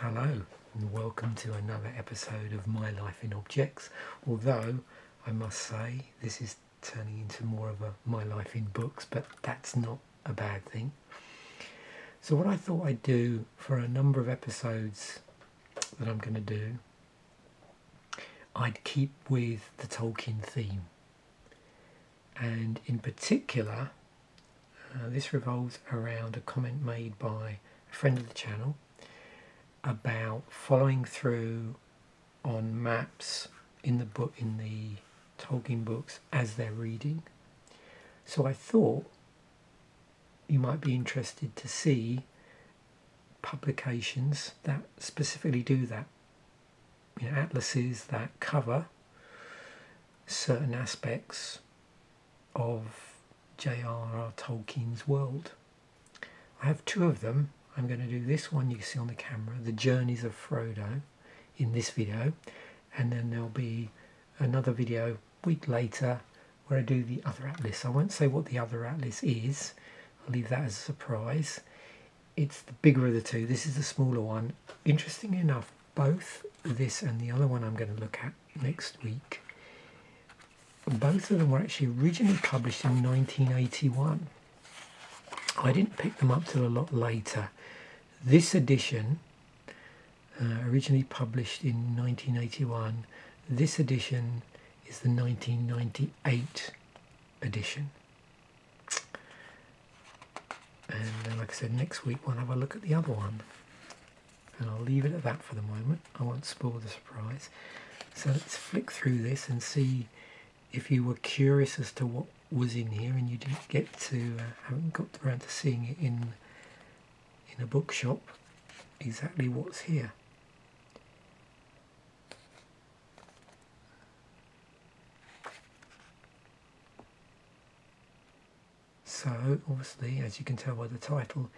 Hello and welcome to another episode of My Life in Objects, although I must say this is turning into more of a My Life in Books, but that's not a bad thing. So what I thought I'd do for a number of episodes that I'm going to do, I'd keep with the Tolkien theme, and in particular this revolves around a comment made by a friend of the channel about following through on maps in the Tolkien books as they're reading. So I thought you might be interested to see publications that specifically do that. Atlases that cover certain aspects of J.R.R. Tolkien's world. I have two of them. I'm going to do this one you can see on the camera, The Journeys of Frodo, in this video, and then there'll be another video a week later where I do the other atlas. I won't say what the other atlas is, I'll leave that as a surprise. It's the bigger of the two. This is the smaller one. Interestingly enough, both this and the other one I'm going to look at next week, both of them were actually originally published in 1981. I didn't pick them up till a lot later. This edition, originally published in 1981, this edition is the 1998 edition. And then, like I said, next week we'll have a look at the other one. And I'll leave it at that for the moment. I won't spoil the surprise. So let's flick through this and see if you were curious as to what was in here and you didn't get to, haven't got around to seeing it in a bookshop, exactly what's here. So obviously, as you can tell by the title,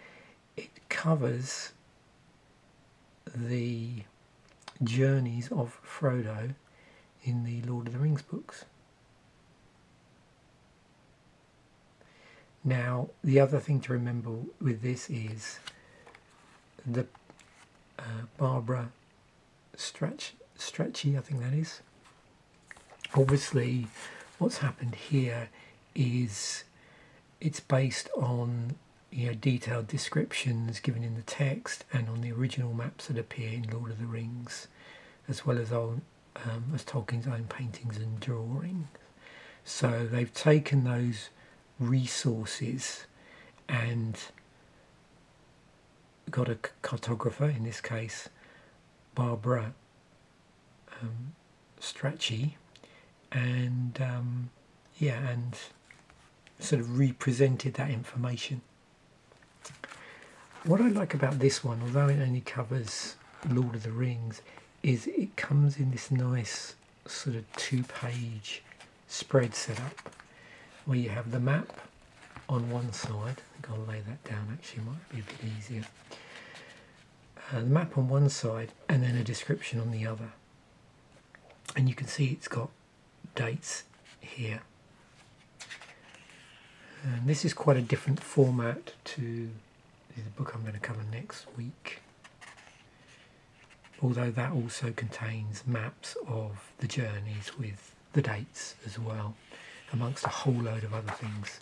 it covers the journeys of Frodo in the Lord of the Rings books. Now, the other thing to remember with this is the Barbara Strachey, I think that is. Obviously, what's happened here is it's based on detailed descriptions given in the text and on the original maps that appear in Lord of the Rings, as well as Tolkien's own paintings and drawings. So they've taken those resources and got a cartographer, in this case Barbara Strachey, and and sort of represented that information. What I like about this one, although it only covers Lord of the Rings, is it comes in this nice sort of 2-page spread setup where you have the map on one side. I think I'll lay that down, actually, might be a bit easier. The map on one side and then a description on the other. And you can see it's got dates here. And this is quite a different format to the book I'm going to cover next week, although that also contains maps of the journeys with the dates as well, amongst a whole load of other things.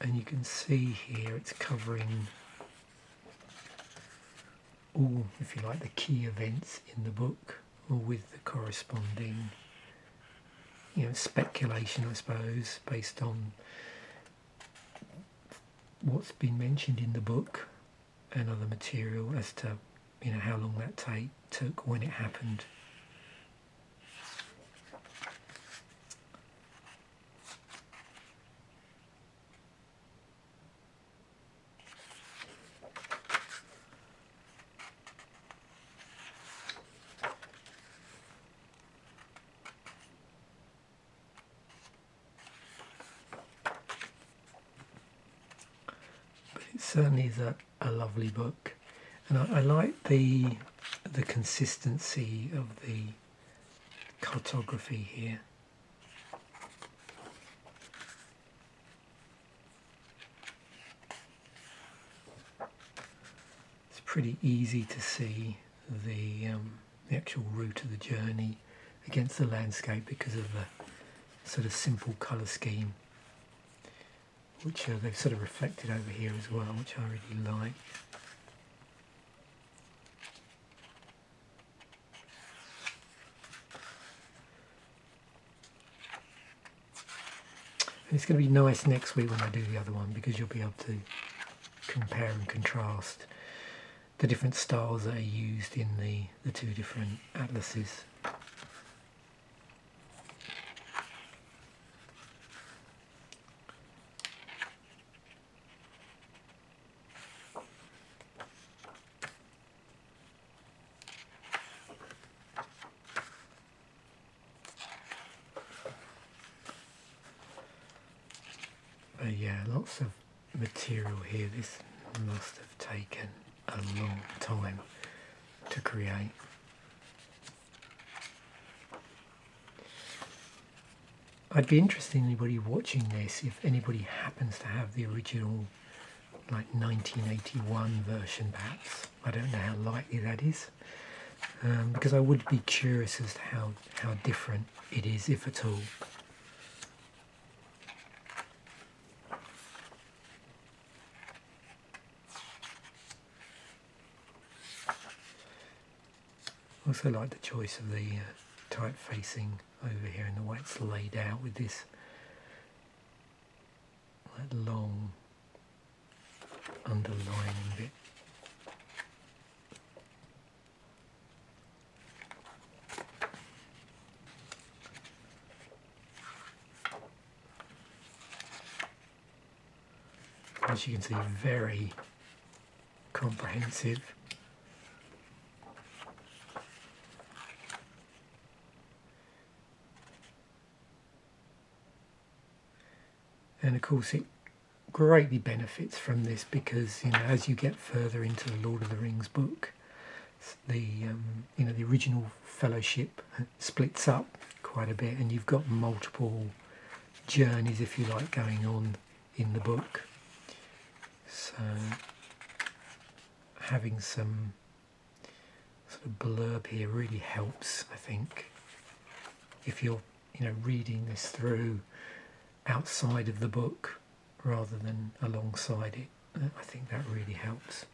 And you can see here it's covering all, if you like, the key events in the book, or with the corresponding speculation, I suppose, based on what's been mentioned in the book and other material as to how long that took, when it happened. It certainly is a lovely book, and I like the consistency of the cartography here. pretty easy to see the actual route of the journey against the landscape because of the sort of simple colour scheme, which they've sort of reflected over here as well, which I really like. And it's going to be nice next week when I do the other one, because you'll be able to compare and contrast the different styles that are used in the two different atlases. But yeah, lots of material here. This must have taken a long time to create. I'd be interested in anybody watching this, if anybody happens to have the original, like 1981 version perhaps. I don't know how likely that is, because I would be curious as to how different it is, if at all. I also like the choice of the typefacing over here and the way it's laid out with this that long underlining bit. As you can see, very comprehensive. And of course it greatly benefits from this because, you know, as you get further into the Lord of the Rings book, the the original fellowship splits up quite a bit, and you've got multiple journeys, if you like, going on in the book. So having some sort of blurb here really helps, I think, if you're reading this through outside of the book rather than alongside it. I think that really helps.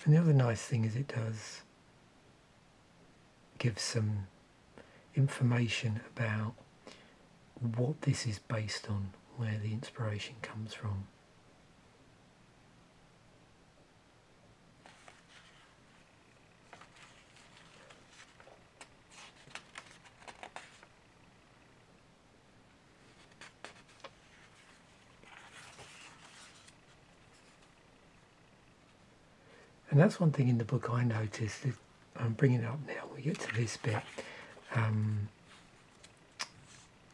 And the other nice thing is it does give some information about what this is based on, where the inspiration comes from. And that's one thing in the book I noticed. I'm bringing it up now, we get to this bit.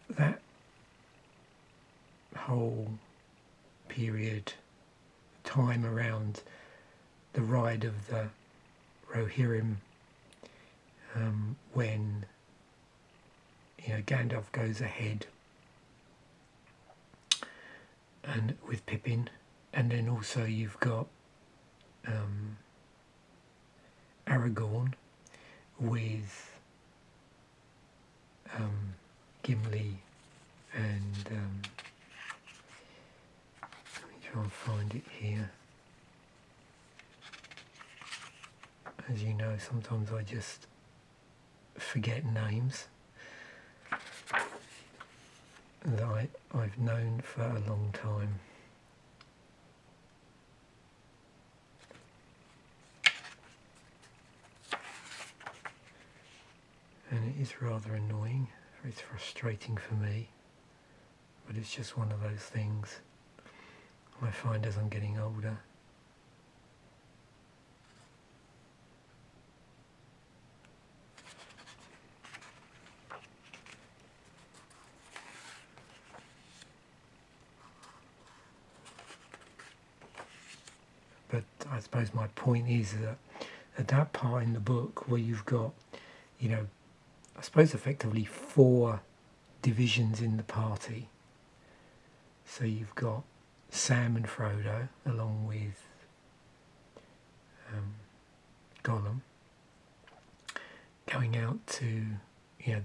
That whole period, time around the ride of the Rohirrim, when Gandalf goes ahead and with Pippin, and then also you've got Aragorn with Gimli and let me try and find it here. As you know, sometimes I just forget names that I've known for a long time. And it is rather annoying, it's frustrating for me, but it's just one of those things I find as I'm getting older. But I suppose my point is that at that part in the book where you've got, I suppose effectively 4 divisions in the party. So you've got Sam and Frodo, along with Gollum, going out to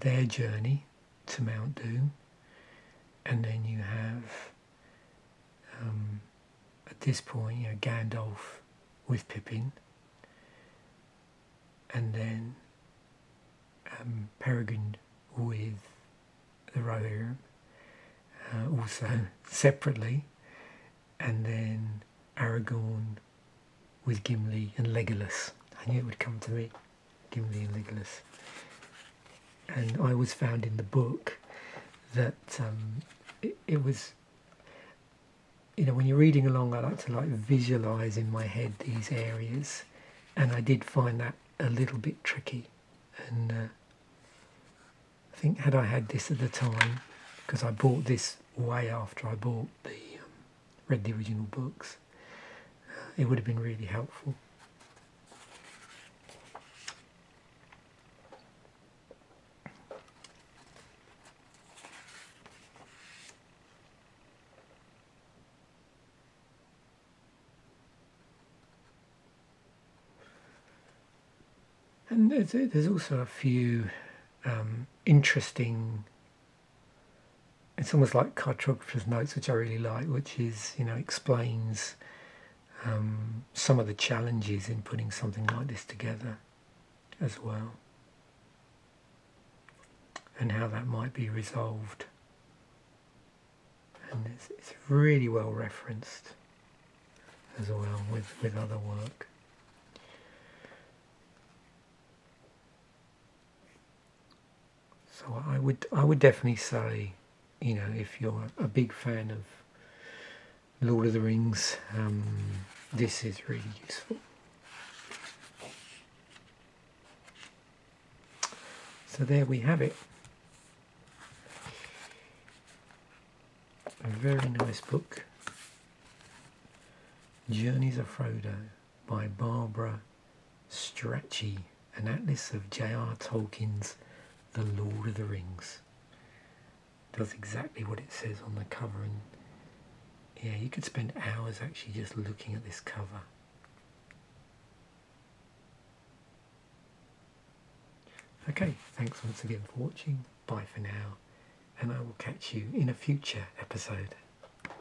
their journey to Mount Doom, and then you have at this point Gandalf with Pippin, and then Peregrine with the Rohirrim, also separately, and then Aragorn with Gimli and Legolas. I knew it would come to me, Gimli and Legolas. And I was found in the book that it was, when you're reading along, I like to visualise in my head these areas, and I did find that a little bit tricky. And I think had I had this at the time, because I bought this way after I bought read the original books, it would have been really helpful. And there's also a few interesting, it's almost like cartographer's notes, which I really like, which is, explains some of the challenges in putting something like this together as well, and how that might be resolved. And it's really well referenced as well with other work. So I would definitely say, if you're a big fan of Lord of the Rings, this is really useful. So there we have it. A very nice book. Journeys of Frodo by Barbara Strachey, an atlas of J.R. Tolkien's The Lord of the Rings. Does exactly what it says on the cover, and yeah, you could spend hours actually just looking at this cover. Okay, thanks once again for watching. Bye for now, and I will catch you in a future episode.